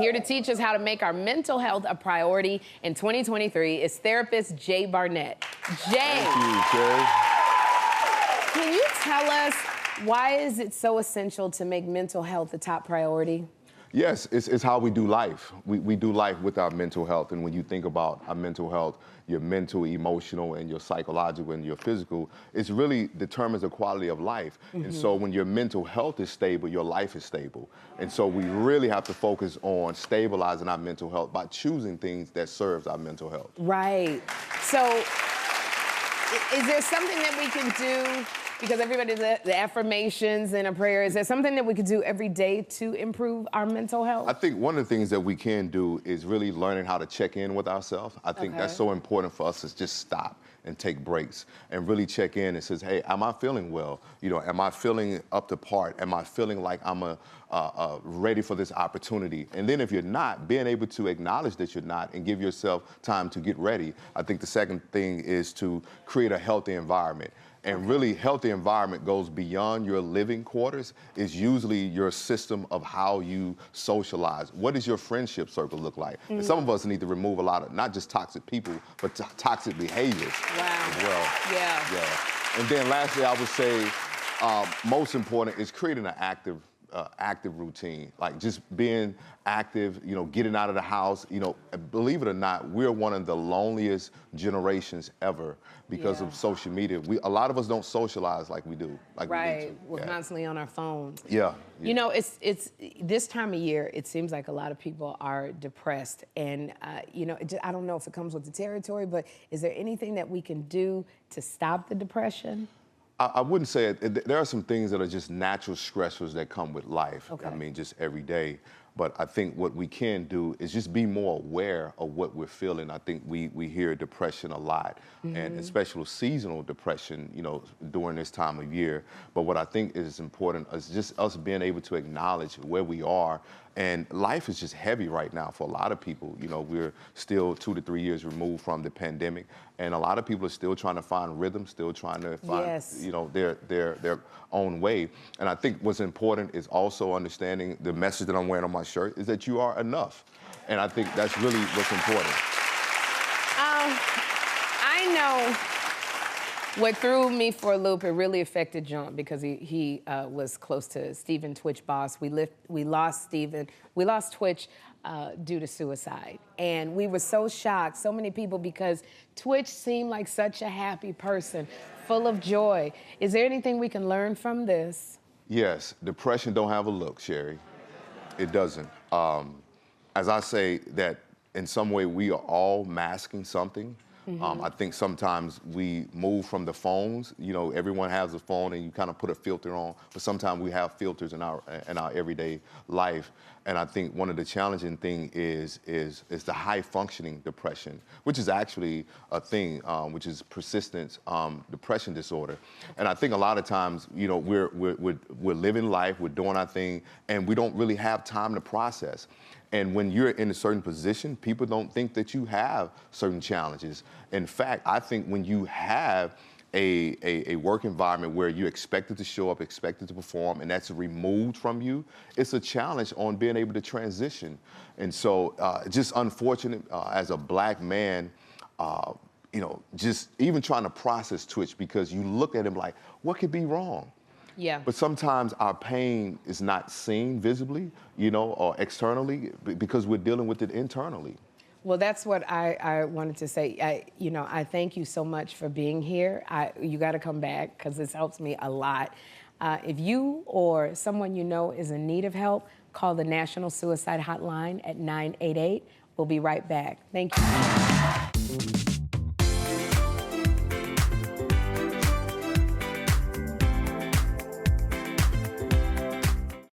Here to teach us how to make our mental health a priority in 2023 is therapist Jay Barnett. Jay. Thank you, Sherri. Can you tell us why is it so essential to make mental health a top priority? Yes, it's how we do life. We do life with our mental health. And when you think about our mental health, your mental, emotional, and your psychological and your physical, it really determines the quality of life. And so when your mental health is stable, your life is stable. And so we really have to focus on stabilizing our mental health by choosing things that serves our mental health. Right. So is there something that we can do? Because everybody does the affirmations and a prayer. Is there something that we could do every day to improve our mental health? I think one of the things that we can do is really learning how to check in with ourselves. I think that's so important for us to just stop and take breaks and really check in and says, hey, am I feeling well? You know, am I feeling up to par? Am I feeling like I'm ready for this opportunity? And then if you're not, being able to acknowledge that you're not and give yourself time to get ready. I think the second thing is to create a healthy environment. And really, healthy environment goes beyond your living quarters. It's usually your system of how you socialize. What does your friendship circle look like? And some of us need to remove a lot of, not just toxic people, but toxic behaviors as well. Yeah. And then lastly, I would say, most important is creating an active routine, like just being active, you know, getting out of the house. You know, believe it or not, we're one of the loneliest generations ever because of social media. A lot of us don't socialize like we do. Like we need to. We're constantly on our phones. Yeah. You know, it's this time of year, it seems like a lot of people are depressed. And, you know, I don't know if it comes with the territory, but is there anything that we can do to stop the depression? I wouldn't say it. There are some things that are just natural stressors that come with life. I mean, just every day. But I think what we can do is just be more aware of what we're feeling. I think we hear depression a lot, and especially seasonal depression, you know, during this time of year. But what I think is important is just us being able to acknowledge where we are. And life is just heavy right now for a lot of people. You know, we're still 2 to 3 years removed from the pandemic, and a lot of people are still trying to find rhythm, still trying to find, you know, their own way. And I think what's important is also understanding the message that I'm wearing on my shirt is that you are enough. And I think that's really what's important. I know what threw me for a loop, it really affected John because he was close to Stephen Twitch Boss. We lost Twitch due to suicide. And we were so shocked, so many people, because Twitch seemed like such a happy person, full of joy. Is there anything we can learn from this? Yes, depression don't have a look, Sherri. It doesn't. As I say that in some way we are all masking something. I think sometimes we move from the phones. You know, everyone has a phone and you kind of put a filter on, but sometimes we have filters in our everyday life. And I think one of the challenging things is the high functioning depression, which is actually a thing, which is persistent depression disorder. And I think a lot of times, you know, we're living life, we're doing our thing, and we don't really have time to process. And when you're in a certain position, people don't think that you have certain challenges. In fact, I think when you have a work environment where you're expected to show up, expected to perform, and that's removed from you, it's a challenge on being able to transition. And so just unfortunate as a black man, you know, just even trying to process Twitch, because you look at him like, what could be wrong? Yeah. But sometimes our pain is not seen visibly, you know, or externally, because we're dealing with it internally. Well, that's what I wanted to say. You know, I thank you so much for being here. You got to come back because this helps me a lot. If you or someone you know is in need of help, call the National Suicide Hotline at 988. We'll be right back. Thank you.